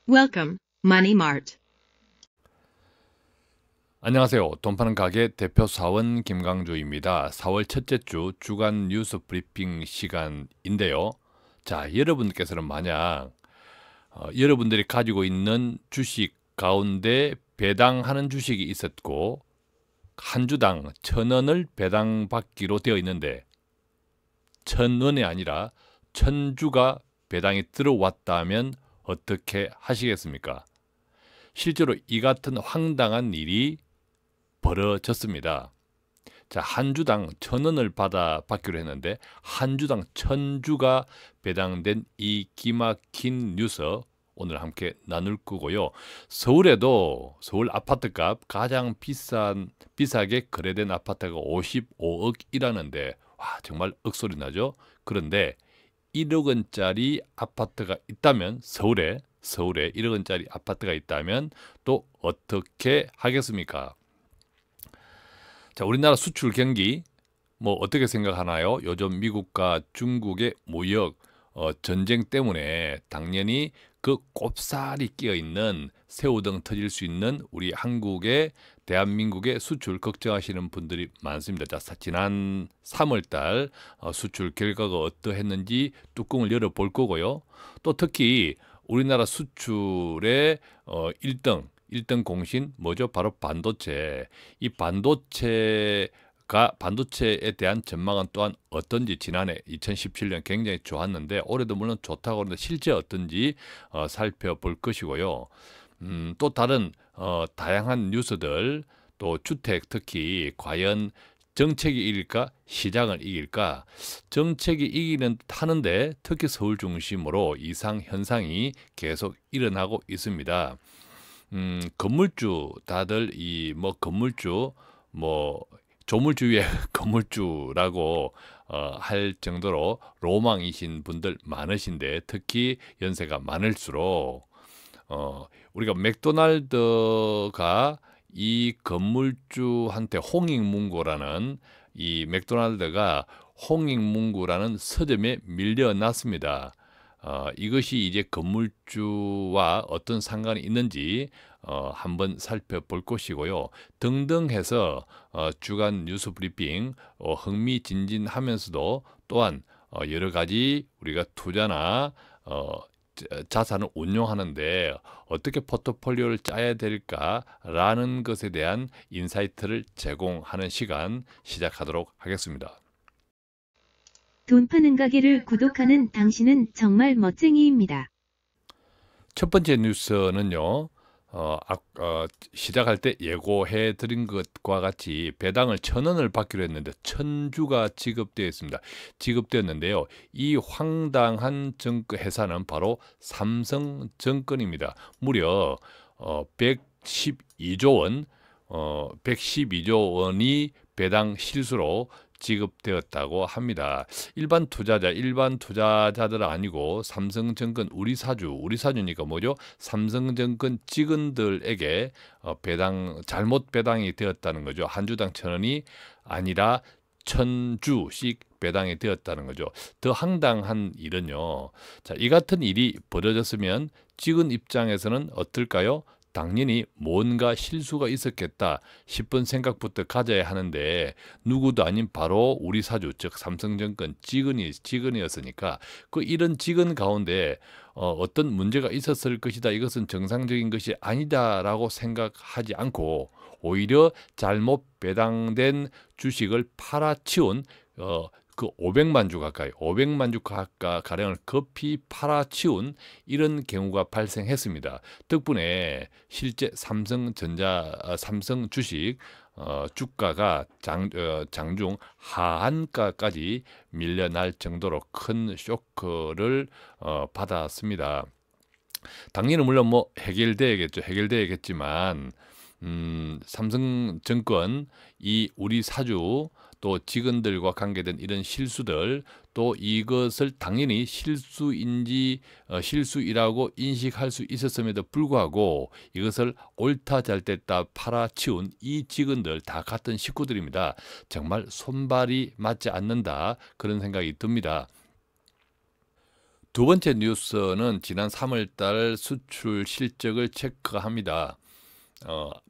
Welcome, Money Mart. 안녕하세요. 돈 파는 가게 대표 사원 김강주입니다. 4월 첫째 주 주간 뉴스 브리핑 시간인데요. 자, 여러분께서는 만약 여러분들이 가지고 있는 주식 가운데 배당하는 주식이 있었고 한 주당 1,000원을 배당받기로 되어 있는데 1,000원이 아니라 1,000주가 배당이 들어왔다면 어떻게 하시겠습니까? 실제로 이 같은 황당한 일이 벌어졌습니다. 자, 한 주당 1,000원을 받기로 했는데 한 주당 1,000주가 배당된 이 기막힌 뉴스 오늘 함께 나눌 거고요. 서울에도 서울 아파트값 가장 비싸게 거래된 아파트가 55억이라는데 와, 정말 억소리 나죠? 그런데 1억 원짜리 아파트가 있다면 서울에 1억 원짜리 아파트가 있다면 또 어떻게 하겠습니까? 자, 우리나라 수출 경기 뭐 어떻게 생각하나요? 요즘 미국과 중국의 무역 전쟁 때문에 당연히 그 꼽살이 끼어 있는 새우등 터질 수 있는 우리 대한민국의 수출 걱정하시는 분들이 많습니다. 자, 지난 3월 달 수출 결과가 어떠했는지 뚜껑을 열어볼 거고요. 또 특히 우리나라 수출의 1등 공신 뭐죠? 바로 반도체. 이 반도체에 대한 전망은 또한 어떤지 지난해 2017년 굉장히 좋았는데 올해도 물론 좋다고 하는데 실제 어떤지 살펴볼 것이고요. 또 다른 다양한 뉴스들 또 주택 특히 과연 정책이 이길까 시장을 이길까 정책이 이기는 듯 하는데 특히 서울 중심으로 이상 현상이 계속 일어나고 있습니다. 건물주 다들 건물주 조물주 위에 건물주라고 할 정도로 로망이신 분들 많으신데 특히 연세가 많을수록 우리가 맥도날드가 이 건물주한테 홍익문고라는 이 맥도날드가 홍익문고라는 서점에 밀려났습니다. 이것이 이제 건물주와 어떤 상관이 있는지 한번 살펴볼 것이고요. 등등 해서 주간 뉴스 브리핑 흥미진진하면서도 또한 여러 가지 우리가 투자나 자산을 운용하는데 어떻게 포트폴리오를 짜야 될까라는 것에 대한 인사이트를 제공하는 시간 시작하도록 하겠습니다. 돈 파는 가게를 구독하는 당신은 정말 멋쟁이입니다. 첫 번째 뉴스는요. 시작할 때 예고해 드린 것과 같이 배당을 1,000원을 받기로 했는데 1,000주가 지급되었는데요. 이 황당한 회사는 바로 삼성증권입니다. 무려 112조 원, 112조 원이 배당 실수로 지급되었다고 합니다. 일반 투자자들은 아니고 삼성증권 우리 사주니까 뭐죠? 삼성증권 직원들에게 잘못 배당이 되었다는 거죠. 한 주당 1,000원이 아니라 1,000주씩 배당이 되었다는 거죠. 더 황당한 일은요. 자, 이 같은 일이 벌어졌으면 직원 입장에서는 어떨까요? 당연히 뭔가 실수가 있었겠다 싶은 생각부터 가져야 하는데 누구도 아닌 바로 우리 사주 즉 삼성증권 직원이었으니까 이런 직원 가운데 어떤 문제가 있었을 것이다. 이것은 정상적인 것이 아니다라고 생각하지 않고 오히려 잘못 배당된 주식을 팔아치운 500만 주 가량을 급히 팔아치운 이런 경우가 발생했습니다. 덕분에 실제 삼성 주식 주가가 장중 하한가까지 밀려날 정도로 큰 쇼크를 받았습니다. 당연히 물론 해결돼야겠지만 삼성증권 이 우리 사주 또 직원들과 관계된 이런 실수들 또 이것을 당연히 실수이라고 인식할 수 있었음에도 불구하고 이것을 옳다 잘됐다 팔아치운 이 직원들 다 같은 식구들입니다. 정말 손발이 맞지 않는다 그런 생각이 듭니다. 두 번째 뉴스는 지난 3월 달 수출 실적을 체크합니다.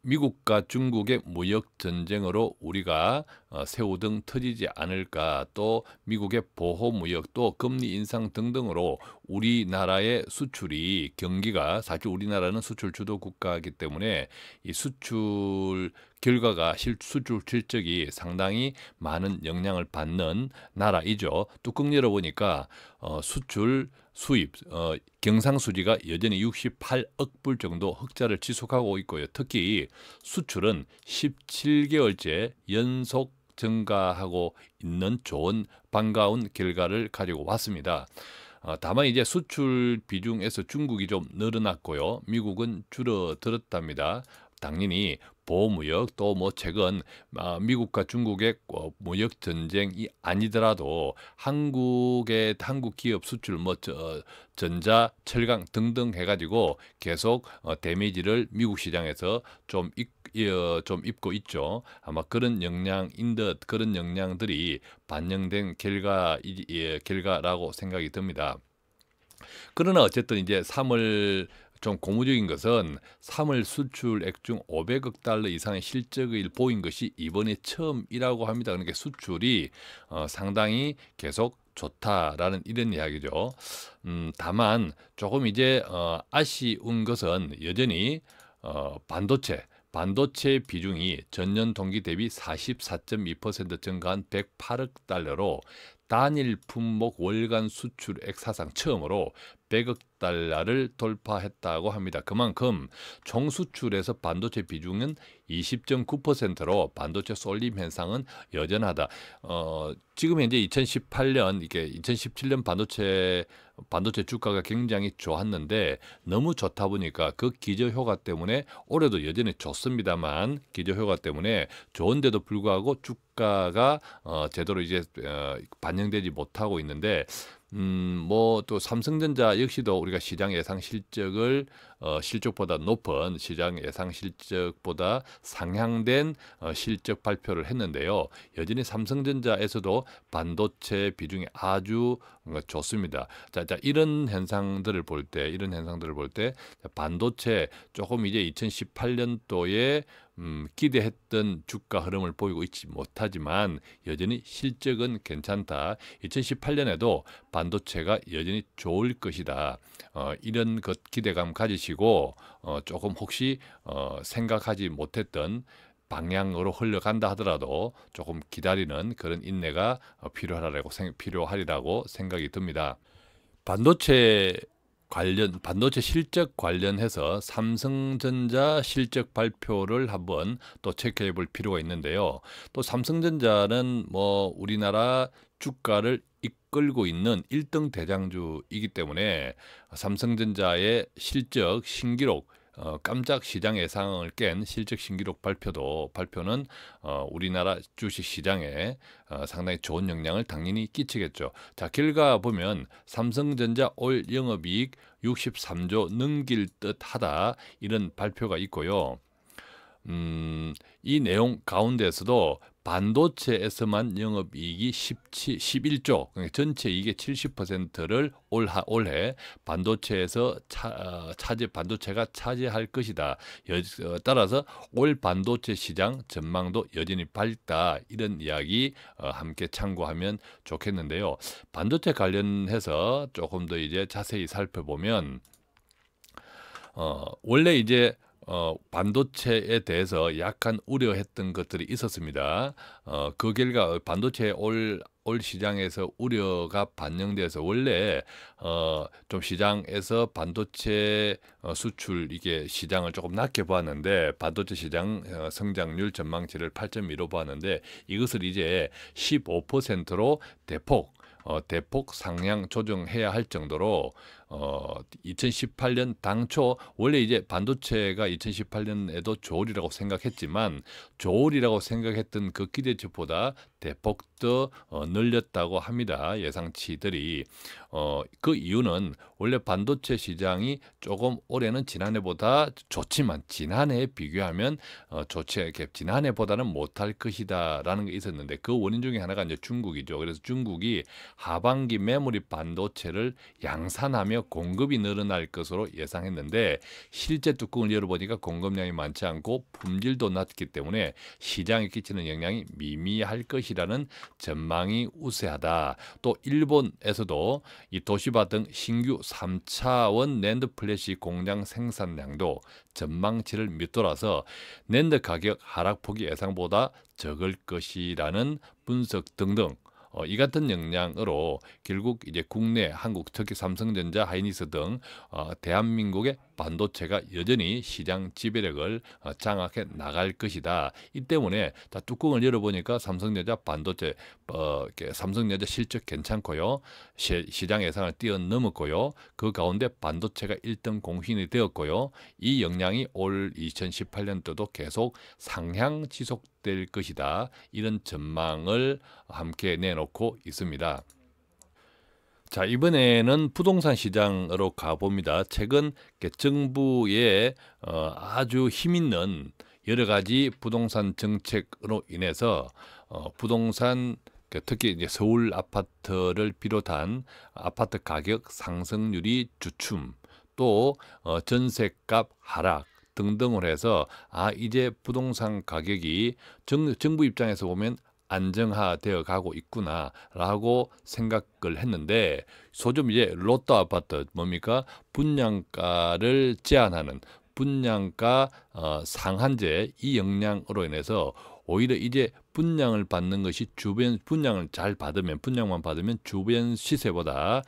미국과 중국의 무역 전쟁으로 우리가 새우등 터지지 않을까, 또 미국의 보호 무역, 또 금리 인상 등등으로 우리나라의 수출이 경기가, 사실 우리나라는 수출 주도 국가이기 때문에 이 수출 결과가 수출 실적이 상당히 많은 영향을 받는 나라이죠. 뚜껑 열어보니까 수출 수입 경상수지가 여전히 68억 불 정도 흑자를 지속하고 있고요. 특히 수출은 17개월째 연속 증가하고 있는 좋은 반가운 결과를 가지고 왔습니다. 다만 이제 수출 비중에서 중국이 좀 늘어났고요. 미국은 줄어들었답니다. 당연히 보호무역, 또 뭐 최근 미국과 중국의 무역 전쟁이 아니더라도 한국 기업 수출 전자, 철강 등등 해가지고 계속 데미지를 미국 시장에서 좀 입고 있죠. 아마 그런 그런 영향들이 반영된 결과라고 생각이 듭니다. 그러나 어쨌든 이제 3월 좀 고무적인 것은 3월 수출액 중 500억 달러 이상의 실적을 보인 것이 이번에 처음이라고 합니다. 그러니까 수출이 상당히 계속 좋다라는 이런 이야기죠. 다만 조금 이제 아쉬운 것은 여전히 반도체 비중이 전년 동기 대비 44.2% 증가한 108억 달러로 단일 품목 월간 수출액 사상 처음으로 100억 달러를 돌파했다고 합니다. 그만큼 총 수출에서 반도체 비중은 20.9%로 반도체 쏠림 현상은 여전하다. 지금 현재 2017년 반도체 주가가 굉장히 좋았는데 너무 좋다 보니까 그 기저효과 때문에 올해도 여전히 좋습니다만, 기저효과 때문에 좋은데도 불구하고 주가가 제대로 이제 반영되지 못하고 있는데, 뭐 또 삼성전자 역시도 우리가 시장 예상 실적을 실적보다 높은 시장 예상 실적보다 상향된 실적 발표를 했는데요. 여전히 삼성전자에서도 반도체 비중이 아주 좋습니다. 자, 이런 현상들을 볼 때 반도체 조금 이제 2018년도에 기대했던 주가 흐름을 보이고 있지 못하지만 여전히 실적은 괜찮다. 2018년에도 반도체가 여전히 좋을 것이다. 이런 것 기대감 가지시고 조금 혹시 생각하지 못했던 방향으로 흘러간다 하더라도 조금 기다리는 그런 인내가 필요하리라고 생각이 듭니다. 반도체 실적 관련해서 삼성전자 실적 발표를 한번 또 체크해 볼 필요가 있는데요. 또 삼성전자는 뭐 우리나라 주가를 이끌고 있는 1등 대장주이기 때문에 삼성전자의 실적 신기록, 깜짝 시장 예상을 깬 실적 신기록 발표는 우리나라 주식 시장에 상당히 좋은 영향을 당연히 끼치겠죠. 자, 결과 보면 삼성전자 올 영업이익 63조 넘길 듯하다, 이런 발표가 있고요. 이 내용 가운데서도 반도체에서만 영업이익이 11조, 그러니까 전체 이익의 70%를 올해 반도체에서 반도체가 차지할 것이다. 따라서 올 반도체 시장 전망도 여전히 밝다, 이런 이야기 함께 참고하면 좋겠는데요. 반도체 관련해서 조금 더 이제 자세히 살펴보면 원래 이제 반도체에 대해서 약간 우려했던 것들이 있었습니다. 그 결과 반도체 올 시장에서 우려가 반영돼서 원래 좀 시장에서 반도체 수출 이게 시장을 조금 낮게 보았는데, 반도체 시장 성장률 전망치를 8.2로 보았는데 이것을 이제 15%로 대폭 상향 조정해야 할 정도로 2018년 당초 원래 이제 반도체가 2018년에도 좋으리라고 생각했지만 좋으리라고 생각했던 그 기대치보다 대폭 더 늘렸다고 합니다. 예상치들이. 그 이유는 원래 반도체 시장이 조금 올해는 지난해보다 좋지만 지난해에 비교하면 지난해보다는 못할 것이다라는 게 있었는데 그 원인 중에 하나가 이제 중국이죠. 그래서 중국이 하반기 메모리 반도체를 양산하며 공급이 늘어날 것으로 예상했는데 실제 뚜껑을 열어보니까 공급량이 많지 않고 품질도 낮기 때문에 시장에 끼치는 영향이 미미할 것이라는 전망이 우세하다. 또 일본에서도 이 도시바 등 신규 3차원 낸드 플래시 공장 생산량도 전망치를 밑돌아서 낸드 가격 하락폭이 예상보다 적을 것이라는 분석 등등 이 같은 영향으로 결국 이제 국내 한국 특히 삼성전자, 하이닉스 등 대한민국의 반도체가 여전히 시장 지배력을 장악해 나갈 것이다. 이 때문에 다 뚜껑을 열어보니까 삼성전자 반도체 삼성전자 실적 괜찮고요. 시장 예상을 뛰어넘었고요. 그 가운데 반도체가 1등 공신이 되었고요. 이 영향이 올 2018년도도 계속 상향 지속될 것이다. 이런 전망을 함께 내놓고 있습니다. 자, 이번에는 부동산 시장으로 가봅니다. 최근 정부의 아주 힘있는 여러 가지 부동산 정책으로 인해서 부동산 특히 이제 서울 아파트를 비롯한 아파트 가격 상승률이 주춤, 또 전세값 하락 등등을 해서 이제 부동산 가격이 정부 입장에서 보면 안정화되어 가고 있구나라고 생각을 했는데 소좀 이제 로또 아파트 뭡니까? 분양가를 제한하는 분양가 상한제 이 영향으로 인해서 오히려 이제 분양을 받는 것이 주변 분양을 잘 받으면 분양만 받으면 주변 시세보다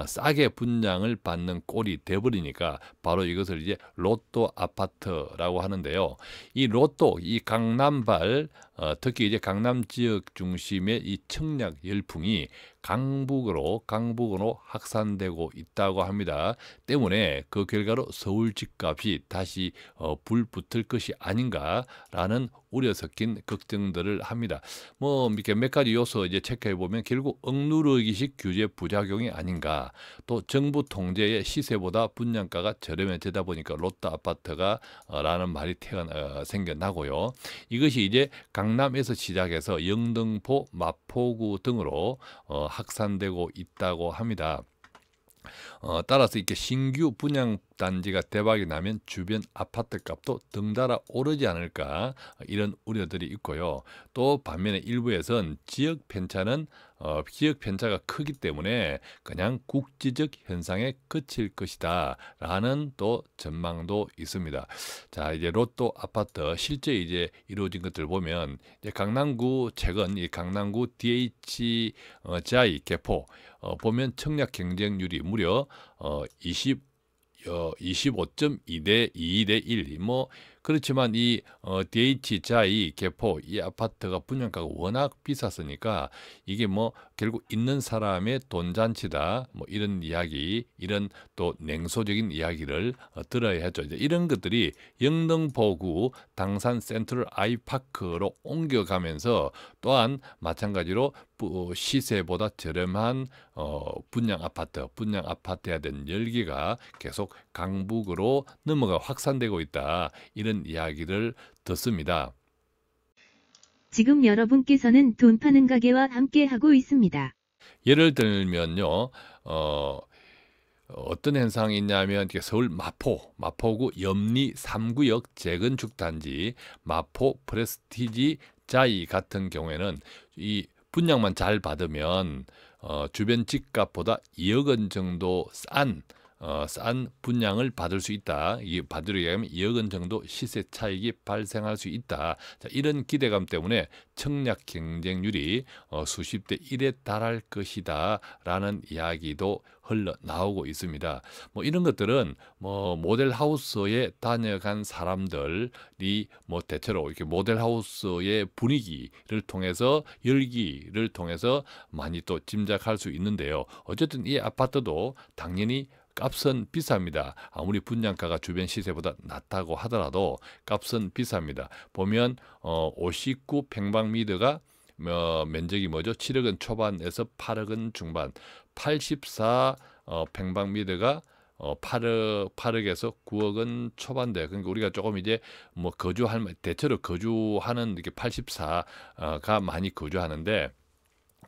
싸게 분양을 받는 꼴이 돼버리니까 바로 이것을 이제 로또 아파트라고 하는데요. 이 로또 이 강남발 특히 이제 강남 지역 중심의 이 청약 열풍이 강북으로 확산되고 있다고 합니다. 때문에 그 결과로 서울 집값이 다시 불붙을 것이 아닌가라는 우려 섞인 걱정들을 합니다. 뭐 이렇게 몇 가지 요소 이제 체크해 보면 결국 억누르기식 규제 부작용이 아닌가. 또 정부 통제의 시세보다 분양가가 저렴해지다 보니까 로또 아파트가 라는 말이 생겨나고요. 이것이 이제 강남에서 시작해서 영등포, 마포구 등으로 확산되고 있다고 합니다. 따라서 이렇게 신규 분양 단지가 대박이 나면 주변 아파트 값도 덩달아 오르지 않을까 이런 우려들이 있고요. 또 반면에 일부에선 지역 편차가 크기 때문에 그냥 국지적 현상에 그칠 것이다 라는 또 전망도 있습니다. 자, 이제 로또 아파트 실제 이제 이루어진 것들 보면 이제 강남구 최근 이 강남구 DH자이 개포 보면 청약 경쟁률이 무려 25.2대 2대 1. 뭐 그렇지만 이 DH자이 개포 이 아파트가 분양가가 워낙 비쌌으니까 이게 뭐 결국 있는 사람의 돈잔치다 뭐 이런 이야기, 이런 또 냉소적인 이야기를 들어야 하죠. 이제 이런 것들이 영등포구 당산 센트럴 아이파크로 옮겨가면서 또한 마찬가지로 시세보다 저렴한 분양 아파트에 대한 열기가 계속 강북으로 넘어가 확산되고 있다. 이런 이야기를 듣습니다. 지금 여러분께서는 돈 파는 가게와 함께 하고 있습니다. 예를 들면요, 어떤 현상이 있냐면 서울 마포구 염리 3구역 재건축 단지 마포 프레스티지 자이 같은 경우에는 이 분양만 잘 받으면 주변 집값보다 2억 원 정도 싼 분양을 받을 수 있다. 이게 받으려고 하면 2억 원 정도 시세 차익이 발생할 수 있다. 자, 이런 기대감 때문에 청약 경쟁률이 수십 대 1에 달할 것이다 라는 이야기도 흘러나오고 있습니다. 뭐 이런 것들은 뭐 모델하우스에 다녀간 사람들이 뭐 대체로 이렇게 모델하우스의 분위기를 통해서 열기를 통해서 많이 또 짐작할 수 있는데요. 어쨌든 이 아파트도 당연히 값은 비쌉니다. 아무리 분양가가 주변 시세보다 낮다고 하더라도 값은 비쌉니다. 보면 59 평방미터가 면적이 뭐죠? 7억 원 초반에서 8억 원 중반, 84 평방미터가 8억에서 9억 원 초반대. 그러니까 우리가 조금 이제 뭐 대체로 거주하는 이렇게 84가 많이 거주하는데,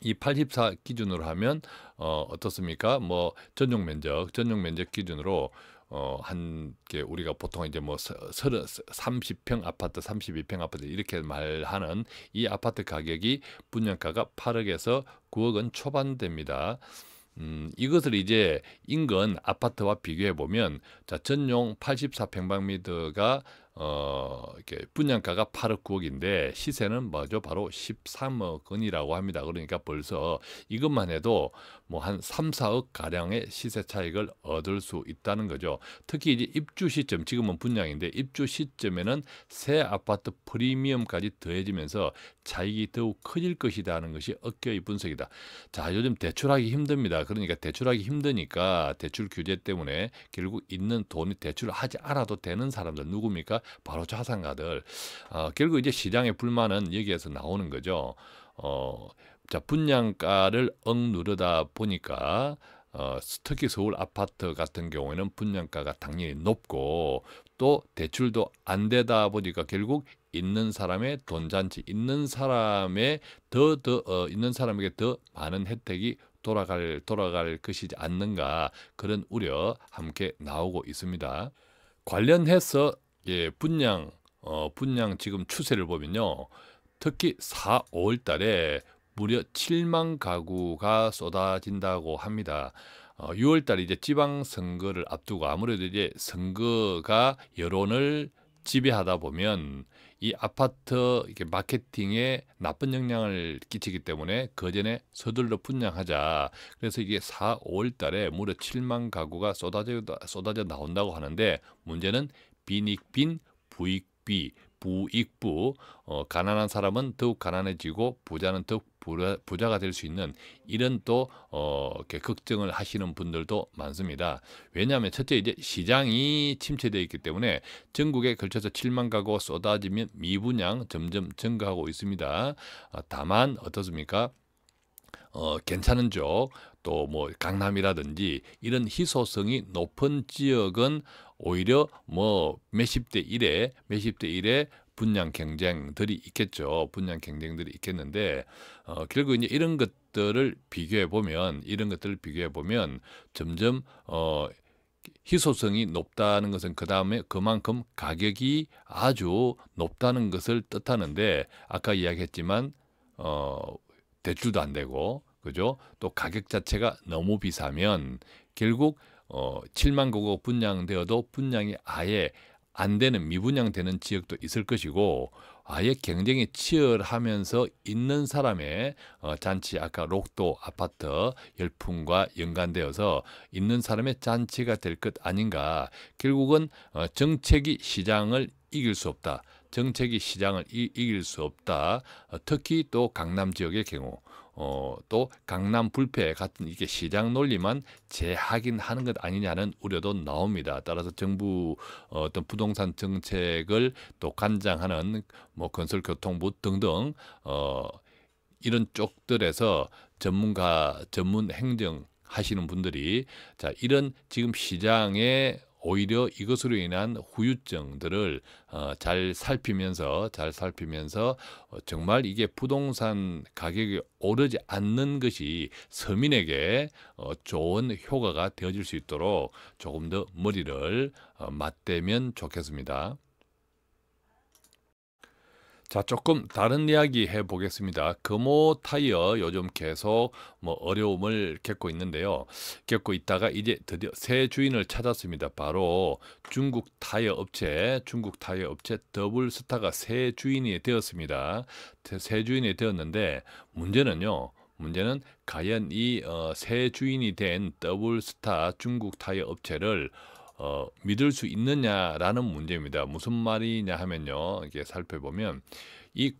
이 84 기준으로 하면 어떻습니까? 뭐 전용 면적 기준으로 한 게 우리가 보통 이제 뭐 30평 아파트, 32평 아파트 이렇게 말하는 이 아파트 가격이 분양가가 8억에서 9억 원 초반대입니다. 이것을 이제 인근 아파트와 비교해 보면, 자, 전용 84평방미터가 이렇게 분양가가 8억 9억인데 시세는 뭐죠? 바로 13억 원이라고 합니다. 그러니까 벌써 이것만 해도 뭐 한 3, 4억 가량의 시세 차익을 얻을 수 있다는 거죠. 특히 이제 입주 시점, 지금은 분양인데 입주 시점에는 새 아파트 프리미엄까지 더해지면서 차익이 더욱 커질 것이다 하는 것이 업계의 분석이다. 자, 요즘 대출하기 힘듭니다. 그러니까 대출하기 힘드니까 대출 규제 때문에 결국 있는 돈이 대출을 하지 않아도 되는 사람들 누굽니까? 바로 자산가들. 결국 이제 시장의 불만은 여기에서 나오는 거죠. 자, 분양가를 누르다 보니까 특히 서울 아파트 같은 경우에는 분양가가 당연히 높고 또 대출도 안 되다 보니까 결국 있는 사람의 돈잔치, 있는 사람의 있는 사람에게 더 많은 혜택이 돌아갈 것이지 않는가, 그런 우려 함께 나오고 있습니다. 관련해서 분양 지금 추세를 보면요. 특히 4, 5월 달에 무려 7만 가구가 쏟아진다고 합니다. 6월 달에 이제 지방선거를 앞두고 아무래도 이제 선거가 여론을 지배하다 보면 이 아파트 이렇게 마케팅에 나쁜 영향을 끼치기 때문에 그 전에 서둘러 분양하자. 그래서 이게 4, 5월 달에 무려 7만 가구가 쏟아져 나온다고 하는데, 문제는 빈익빈 부익비, 부익부, 가난한 사람은 더욱 가난해지고 부자는 더욱 부자가 될 수 있는 이런 또 이렇게 걱정을 하시는 분들도 많습니다. 왜냐하면 첫째 이제 시장이 침체되어 있기 때문에 전국에 걸쳐서 7만 가구가 쏟아지면 미분양 점점 증가하고 있습니다. 다만 어떻습니까? 괜찮은 쪽, 또 뭐 강남이라든지 이런 희소성이 높은 지역은 오히려 뭐 몇십 대 1에 분양 경쟁들이 있겠는데, 결국 이제 이런 것들을 비교해 보면 점점 희소성이 높다는 것은 그만큼 가격이 아주 높다는 것을 뜻하는데, 아까 이야기했지만 대출도 안 되고, 그죠? 또 가격 자체가 너무 비싸면 결국 7만 가구 분양되어도 분양이 아예 안 되는, 미분양되는 지역도 있을 것이고, 아예 경쟁이 치열하면서 있는 사람의 잔치, 아까 록도 아파트 열풍과 연관되어서 있는 사람의 잔치가 될 것 아닌가. 결국은 정책이 시장을 이길 수 없다. 특히 또 강남 지역의 경우, 또 강남 불패 같은 이게 시장 논리만 재확인하는 것 아니냐는 우려도 나옵니다. 따라서 정부 어떤 부동산 정책을 또 관장하는 뭐 건설교통부 등등 이런 쪽들에서 전문 행정 하시는 분들이, 자, 이런 지금 시장에 오히려 이것으로 인한 후유증들을 잘 살피면서 정말 이게 부동산 가격이 오르지 않는 것이 서민에게 좋은 효과가 되어질 수 있도록 조금 더 머리를 맞대면 좋겠습니다. 자, 조금 다른 이야기 해보겠습니다. 금호 타이어 요즘 계속 뭐 어려움을 겪고 있다가 이제 드디어 새 주인을 찾았습니다. 바로 중국 타이어 업체 더블스타가 새 주인이 되었습니다. 새 주인이 되었는데, 문제는 과연 이 새 주인이 된 더블스타 중국 타이어 업체를 믿을 수 있느냐라는 문제입니다. 무슨 말이냐 하면요, 이게 살펴보면 이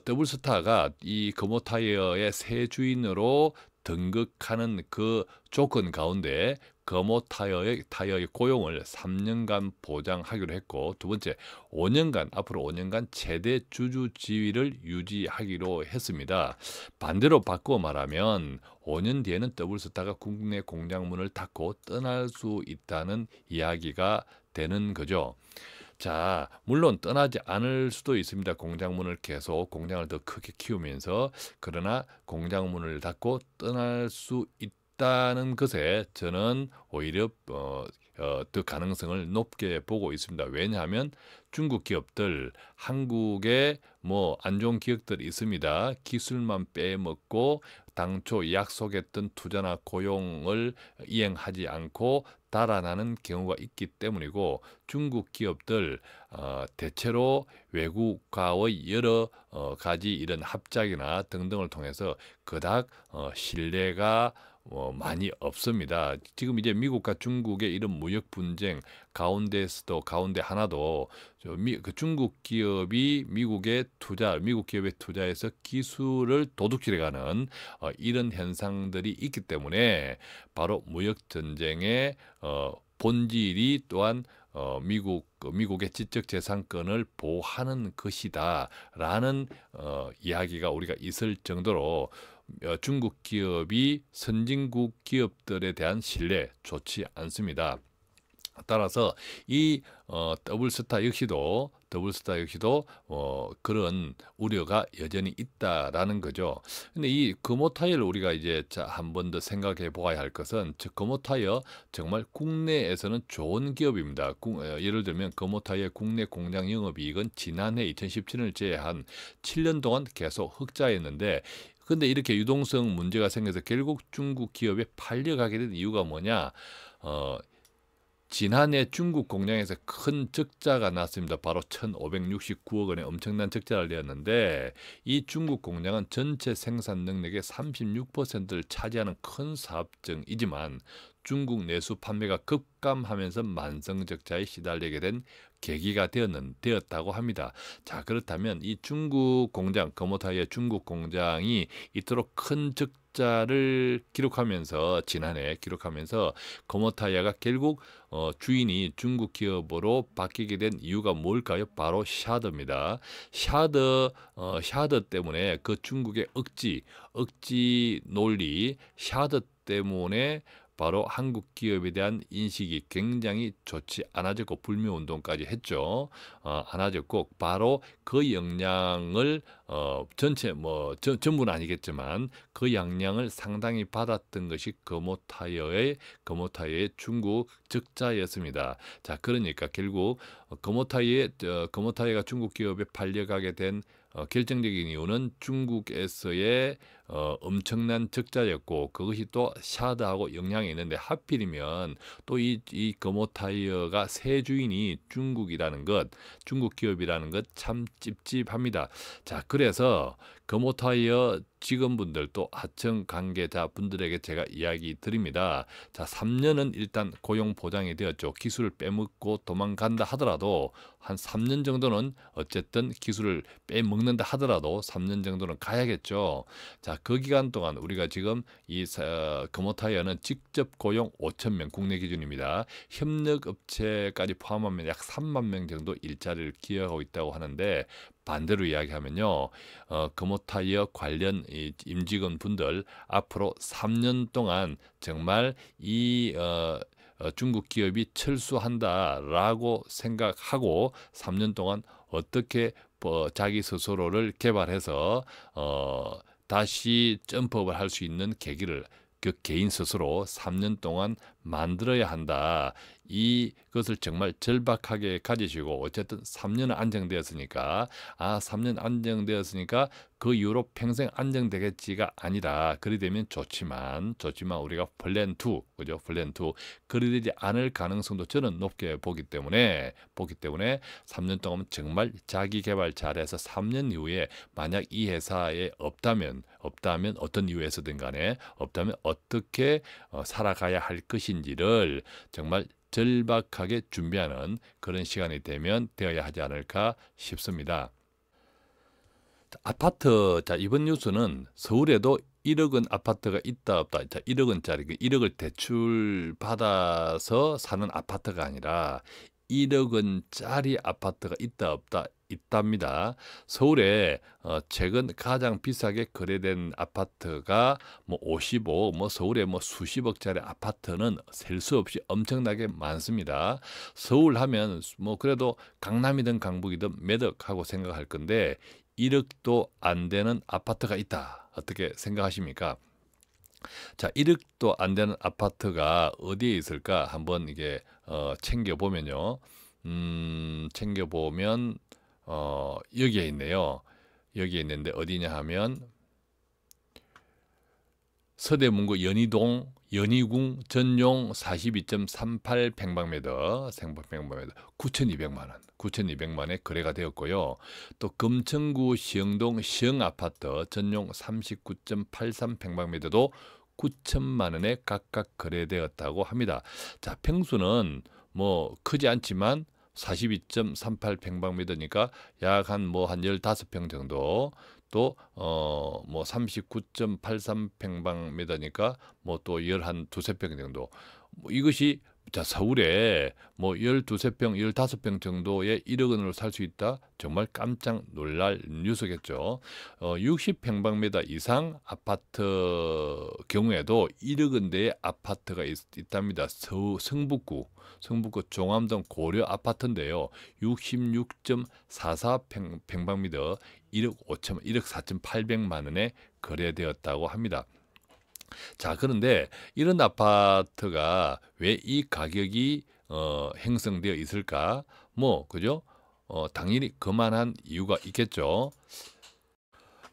더블스타가 이 금호 타이어의 새 주인으로 등극하는 그 조건 가운데 금호 타이어의 고용을 3년간 보장하기로 했고, 두 번째, 5년간 앞으로 5년간 최대 주주 지위를 유지하기로 했습니다. 반대로 바꾸어 말하면 5년 뒤에는 더블스타가 국내 공장문을 닫고 떠날 수 있다는 이야기가 되는 거죠. 자, 물론 떠나지 않을 수도 있습니다. 공장문을 계속 공장을 더 크게 키우면서. 그러나 공장문을 닫고 떠날 수 있다는 것에 저는 오히려 더 가능성을 높게 보고 있습니다. 왜냐하면 중국 기업들, 한국에 뭐 안 좋은 기업들이 있습니다. 기술만 빼먹고 당초 약속했던 투자나 고용을 이행하지 않고 달아나는 경우가 있기 때문이고, 중국 기업들 대체로 외국과의 여러 가지 이런 합작이나 등등을 통해서 그닥 신뢰가 많이 없습니다. 지금 이제 미국과 중국의 이런 무역 분쟁 가운데서도 가운데 하나도 그 중국 기업이 미국 기업에 투자해서 기술을 도둑질해가는 이런 현상들이 있기 때문에 바로 무역 전쟁의 본질이 또한 미국의 지적재산권을 보호하는 것이다라는 이야기가 우리가 있을 정도로 중국 기업이 선진국 기업들에 대한 신뢰 좋지 않습니다. 따라서 이 더블스타 역시도 그런 우려가 여전히 있다라는 거죠. 근데 이 금호 타이어를 우리가 이제 한 번 더 생각해 보아야 할 것은, 금호 타이어 정말 국내에서는 좋은 기업입니다. 예를 들면 금호 타이어 국내 공장 영업이익은 지난해 2017년을 제외한 7년 동안 계속 흑자였는데, 근데 이렇게 유동성 문제가 생겨서 결국 중국 기업에 팔려가게 된 이유가 뭐냐? 지난해 중국 공장에서 큰 적자가 났습니다. 바로 1,569억 원의 엄청난 적자를 내었는데, 이 중국 공장은 전체 생산 능력의 36%를 차지하는 큰 사업장이지만 중국 내수 판매가 급감하면서 만성적자에 시달리게 된 계기가 되었다고 합니다. 자, 그렇다면 이 중국 공장, 금호 타이어 중국 공장이 이토록 큰 적자를 지난해 기록하면서 금호 타이어가 결국 주인이 중국 기업으로 바뀌게 된 이유가 뭘까요? 바로 샤드입니다. 샤드 때문에 그 중국의 억지 논리, 샤드 때문에 바로 한국 기업에 대한 인식이 굉장히 좋지 않아졌고 불매운동까지 했죠. 않아졌고, 바로 그 영향을 전부는 아니겠지만 그 영향을 상당히 받았던 것이 금호 타이어의 중국 적자였습니다. 자, 그러니까 결국 금호 타이어가 중국 기업에 팔려가게 된 결정적인 이유는 중국에서의 엄청난 적자였고, 그것이 또 샤드하고 영향이 있는데, 하필이면 또 이 금호 타이어가 새 주인이 중국 기업이라는 것 참 찝찝합니다. 자, 그래서 금호 타이어 직원분들 또 하청 관계자 분들에게 제가 이야기 드립니다. 자, 3년은 일단 고용 보장이 되었죠. 기술을 빼먹고 도망간다 하더라도 한 3년 정도는 어쨌든 기술을 빼먹는다 하더라도 3년 정도는 가야겠죠. 자, 그 기간 동안 우리가 지금 이 금호 타이어는 직접 고용 5,000명 국내 기준입니다. 협력업체까지 포함하면 약 3만 명 정도 일자리를 기여하고 있다고 하는데, 반대로 이야기하면요, 금호 타이어 관련 임직원 분들 앞으로 3년 동안 정말 이 중국 기업이 철수한다라고 생각하고 3년 동안 어떻게 자기 스스로를 개발해서 다시 점프업을 할 수 있는 계기를 그 개인 스스로 3년 동안 만들어야 한다. 이것을 정말 절박하게 가지시고, 어쨌든 3년은 안정되었으니까 3년 안정되었으니까 그 이후로 평생 안정되겠지가 아니라, 그리 되면 좋지만 우리가 플랜 2, 그죠? 플랜 2 그리 되지 않을 가능성도 저는 높게 보기 때문에 3년 동안 정말 자기 개발 잘해서 3년 이후에 만약 이 회사에 없다면 어떤 이유에서든 간에 없다면 어떻게 살아가야 할 것인지를 정말 절박하게 준비하는 그런 시간이 되어야 하지 않을까 싶습니다. 아파트, 자, 이번 뉴스는 서울에도 1억 원 아파트가 있다 없다. 자, 1억 원짜리 1억을 대출 받아서 사는 아파트가 아니라 1억 원짜리 아파트가 있다 없다 있답니다. 서울에 최근 가장 비싸게 거래된 아파트가 뭐 55, 뭐 서울에 뭐 수십억짜리 아파트는 셀 수 없이 엄청나게 많습니다. 서울 하면 뭐 그래도 강남이든 강북이든 매덕하고 생각할 건데 1억도 안 되는 아파트가 있다. 어떻게 생각하십니까? 자, 1억도 안 되는 아파트가 어디에 있을까? 한번 이게 챙겨보면요. 챙겨보면 여기에 있네요. 여기에 있는데 어디냐 하면 서대문구 연희궁 전용 42.38 평방미터, 9,200만 원. 9,200만에 거래가 되었고요. 또 금천구 시흥동 시흥아파트 전용 39.83 평방미터도 9천만 원에 각각 거래되었다고 합니다. 자, 평수는 뭐 크지 않지만 42.38 평방미터니까 약 한 15평 정도, 또 뭐 39.83 평방미터니까 뭐 또 한 두세 평 정도. 뭐 이것이 자, 서울에 뭐 12평, 15평 정도의 1억 원으로 살 수 있다? 정말 깜짝 놀랄 뉴스겠죠. 60평방미터 이상 아파트 경우에도 1억 원대의 아파트가 있답니다. 성북구 종암동 고려 아파트인데요. 66.44 평방미터 1억 4,800만 원에 거래되었다고 합니다. 자, 그런데 이런 아파트가 왜 이 가격이 형성되어 있을까? 뭐 그죠? 당연히 그만한 이유가 있겠죠.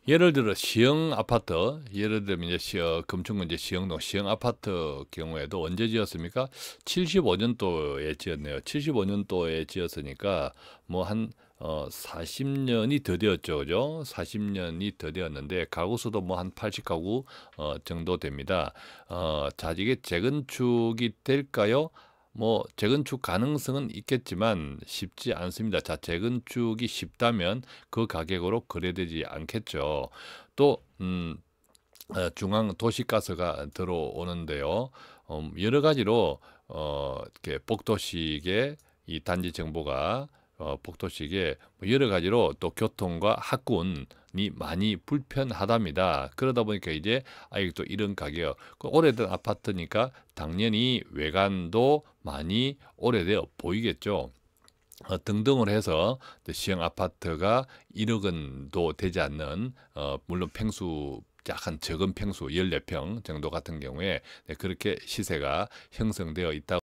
예를 들어 시흥 아파트, 예를 들면 이제 금천구 이제 시흥동 시흥 아파트 경우에도 언제 지었습니까? 75년도에 지었네요. 75년도에 지었으니까 뭐 한 40년이 더 되었죠, 그죠? 40년이 더 되었는데 가구 수도 뭐 한 80가구 정도 됩니다. 자, 이게 재건축이 될까요? 뭐 재건축 가능성은 있겠지만 쉽지 않습니다. 자, 재건축이 쉽다면 그 가격으로 거래되지 않겠죠. 또 중앙 도시가스가 들어오는데요. 여러 가지로 이렇게 복도식의 이 단지 정보가 복도식의 여러 가지로 또 교통과 학군이 많이 불편하답니다. 그러다 보니까 이제 또 이런 가격, 오래된 아파트니까 당연히 외관도 많이 오래되어 보이겠죠. 등등을 해서 시형 아파트가 1억 원도 되지 않는 물론 평수 약간 적은 평수 14평 정도 같은 경우에 그렇게 시세가 형성되어 있다.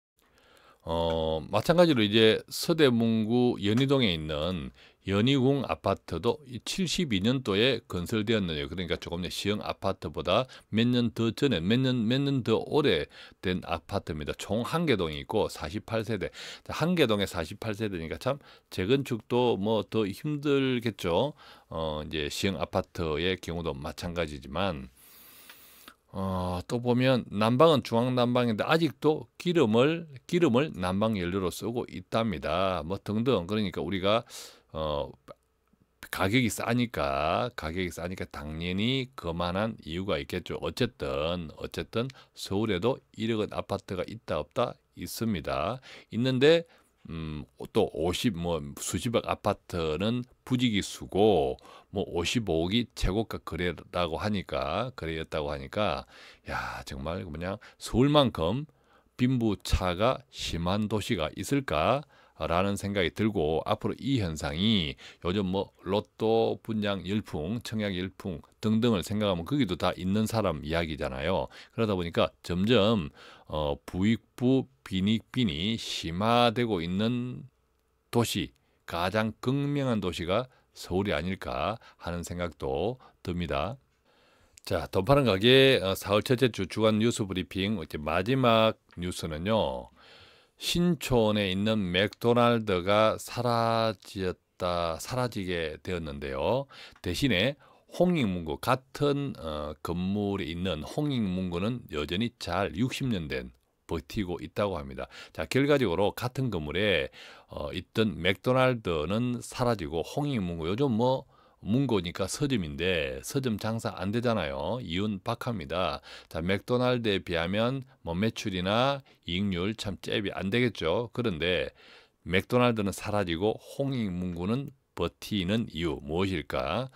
마찬가지로 이제 서대문구 연희동에 있는 연희궁 아파트도 72년도에 건설되었네요. 그러니까 조금 시흥 아파트보다 몇 년 더 전에 몇 년 더 오래된 아파트입니다. 총 한 개 동이 있고 48세대. 한 개 동에 48세대니까 참 재건축도 뭐 더 힘들겠죠. 이제 시흥 아파트의 경우도 마찬가지지만 또 보면 난방은 중앙 난방인데 아직도 기름을 난방 연료로 쓰고 있답니다. 뭐 등등. 그러니까 우리가 가격이 싸니까 당연히 그만한 이유가 있겠죠. 어쨌든 서울에도 1억 원 아파트가 있다 없다 있습니다. 있는데 또 수십억 아파트는 부지기수고 뭐 55억이 최고가 거래였다고 하니까 야, 정말 그냥 서울만큼 빈부차가 심한 도시가 있을까? 라는 생각이 들고 앞으로 이 현상이 요즘 뭐 로또 분양 열풍, 청약 열풍 등등을 생각하면 거기도 다 있는 사람 이야기잖아요. 그러다 보니까 점점 부익부 빈익빈이 심화되고 있는 도시, 가장 극명한 도시가 서울이 아닐까 하는 생각도 듭니다. 자, 돈 파는 가게 4월 첫째 주 주간 뉴스 브리핑 이제 마지막 뉴스는요. 신촌에 있는 맥도날드가 사라지게 되었는데요. 대신에 홍익문고 같은 건물에 있는 홍익문고는 여전히 잘 60년 된 버티고 있다고 합니다. 자, 결과적으로 같은 건물에 있던 맥도날드는 사라지고 홍익문고 요즘 뭐 문고니까 서점인데 서점 장사 안 되잖아요. 이윤 박하입니다. 자, 맥도날드에 비하면 뭐 매출이나 이익률 참 잽이 안 되겠죠. 그런데 맥도날드는 사라지고 홍익문고는 버티는 이유 무엇일까?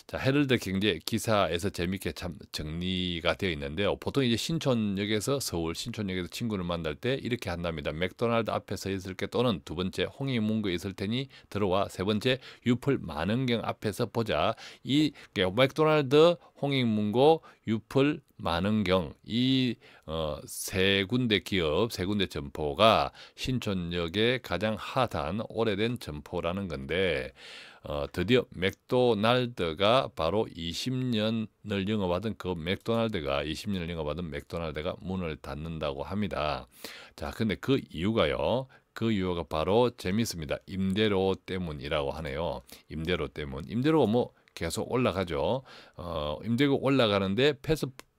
자, 헤럴드 경제 기사에서 재밌게 참 정리가 되어 있는데요. 보통 이제 신촌역에서 서울 신촌역에서 친구를 만날 때 이렇게 한답니다. 맥도날드 앞에 서 있을게 또는 두 번째 홍익문고에 있을 테니 들어와 세 번째 유플 만원경 앞에서 보자. 이 맥도날드 홍익문고 유플 만원경 이 세 군데 기업 세 군데 점포가 신촌역의 가장 핫한 오래된 점포라는 건데 드디어 맥도날드가 바로 20년을 영업하던 그 맥도날드가 20년을 영업하던 맥도날드가 문을 닫는다고 합니다. 자, 근데 그 이유가요. 그 이유가 바로 재밌습니다. 임대료 때문이라고 하네요. 임대료 때문. 임대료가 뭐 계속 올라가죠. 임대료 올라가는데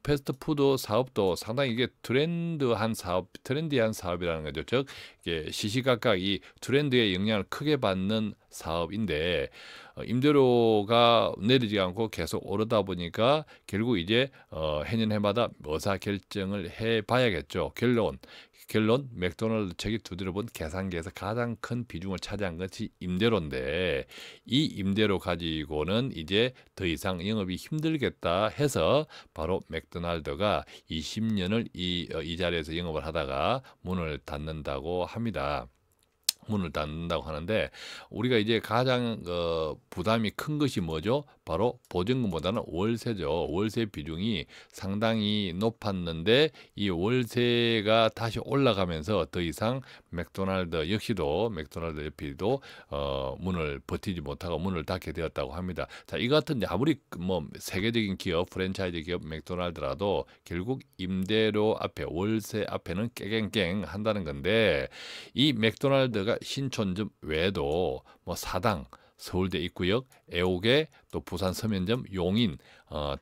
패스트푸드 사업도 상당히 이게 트렌디한 사업이라는 거죠. 즉, 이게 시시각각 이 트렌드의 영향을 크게 받는 사업인데 임대료가 내리지 않고 계속 오르다 보니까 결국 이제 해년 해마다 의사 결정을 해봐야겠죠. 결론 맥도날드 측이 두드려 본 계산기에서 가장 큰 비중을 차지한 것이 임대료인데 이 임대료 가지고는 이제 더 이상 영업이 힘들겠다 해서 바로 맥도날드가 20년을 이 자리에서 영업을 하다가 문을 닫는다고 합니다. 문을 닫는다고 하는데 우리가 이제 가장 부담이 큰 것이 뭐죠? 바로 보증금보다는 월세죠. 월세 비중이 상당히 높았는데 이 월세가 다시 올라가면서 더 이상 맥도날드 역시도 문을 버티지 못하고 문을 닫게 되었다고 합니다. 자, 이 같은 아무리 뭐 세계적인 기업, 프랜차이즈 기업 맥도날드라도 결국 임대료 앞에 월세 앞에는 깨갱갱 한다는 건데 이 맥도날드가 신촌점 외에도 뭐 사당, 서울대 입구역, 애옥에 또 부산 서면점, 용인,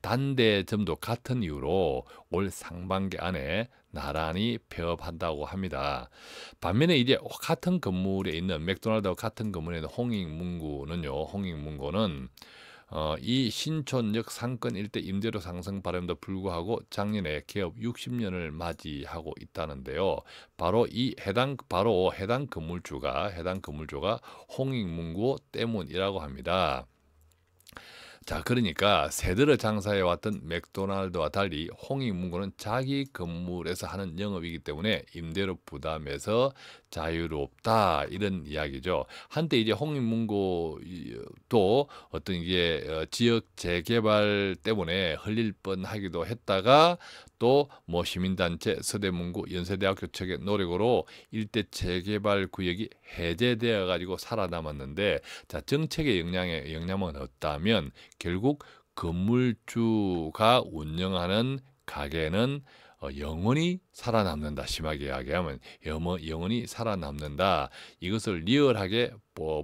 단대점도 같은 이유로 올 상반기 안에 나란히 폐업한다고 합니다. 반면에 이제 같은 건물에 있는 맥도날드와 같은 건물에 있는 홍익문고는 이 신촌역 상권 일대 임대료 상승 바람에도 불구하고 작년에 개업 60년을 맞이하고 있다는데요. 바로 해당 건물주가 홍익문고 때문이라고 합니다. 자, 그러니까 새들어 장사해왔던 맥도날드와 달리 홍익문고는 자기 건물에서 하는 영업이기 때문에 임대료 부담에서 자유롭다 이런 이야기죠. 한때 이제 홍익문고도 어떤 이게 지역 재개발 때문에 흘릴 뻔하기도 했다가 또 뭐 시민단체 서대문구 연세대학교 측의 노력으로 일대 재개발 구역이 해제되어 가지고 살아남았는데 자, 정책의 영향은 없다면 결국 건물주가 운영하는 가게는 영원히 살아남는다. 심하게 이야기하면 영원히 살아남는다. 이것을 리얼하게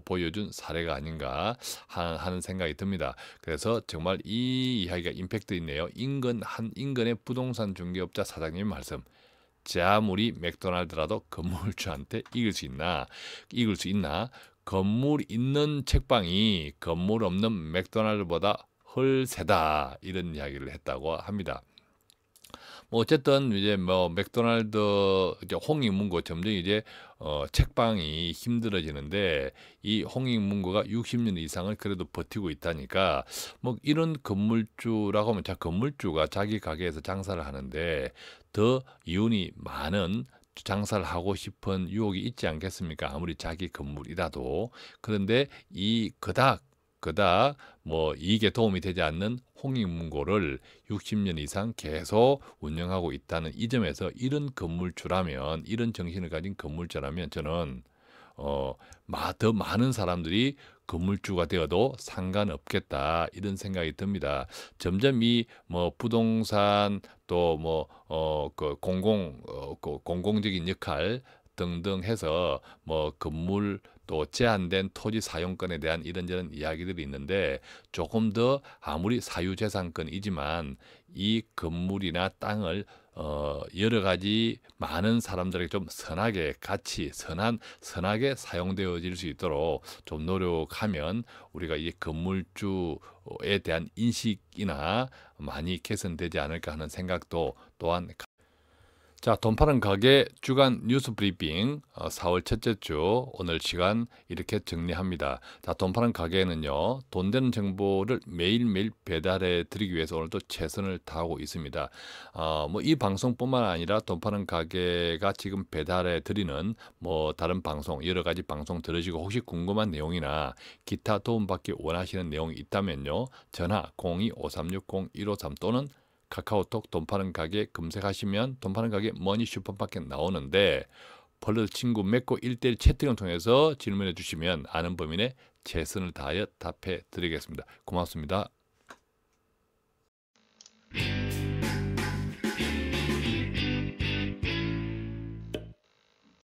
보여준 사례가 아닌가 하는 생각이 듭니다. 그래서 정말 이 이야기가 임팩트 있네요. 인근의 부동산 중개업자 사장님 말씀. 제 아무리 맥도날드라도 건물주한테 이길 수 있나? 건물 있는 책방이 건물 없는 맥도날드보다 헐세다. 이런 이야기를 했다고 합니다. 뭐 어쨌든 이제 뭐 맥도날드 이제 홍익문고 점점 이제 책방이 힘들어지는데 이 홍익문고가 60년 이상을 그래도 버티고 있다니까 뭐 이런 건물주라고 하면 건물주가 자기 가게에서 장사를 하는데 더 이윤이 많은 장사를 하고 싶은 유혹이 있지 않겠습니까? 아무리 자기 건물이라도. 그런데 이 그닥 뭐 이익에 도움이 되지 않는 홍익문고를 60년 이상 계속 운영하고 있다는 이 점에서 이런 정신을 가진 건물주라면 저는 더 많은 사람들이 건물주가 되어도 상관없겠다 이런 생각이 듭니다. 점점 이 뭐 부동산 또 뭐 공공적인 역할 등등 해서 뭐 건물 또 제한된 토지 사용권에 대한 이런저런 이야기들이 있는데 조금 더 아무리 사유재산권이지만 이 건물이나 땅을 여러 가지 많은 사람들에게 좀 선하게 같이 선하게 사용되어질 수 있도록 좀 노력하면 우리가 이 건물주에 대한 인식이나 많이 개선되지 않을까 하는 생각도 또한. 자, 돈 파는 가게 주간 뉴스 브리핑 4월 첫째 주 오늘 시간 이렇게 정리합니다. 자, 돈 파는 가게는요, 돈 되는 정보를 매일매일 배달해 드리기 위해서 오늘도 최선을 다하고 있습니다. 뭐 이 방송뿐만 아니라 돈 파는 가게가 지금 배달해 드리는 뭐 다른 방송, 여러 가지 방송 들으시고 혹시 궁금한 내용이나 기타 도움받기 원하시는 내용이 있다면요, 전화 02-5360-153 또는 카카오톡 돈 파는 가게 검색하시면 돈 파는 가게 머니 슈퍼마켓 나오는데, 벌써 친구 맺고 1대1 채팅을 통해서 질문해 주시면 아는 범위 내 최선을 다하여 답해 드리겠습니다. 고맙습니다.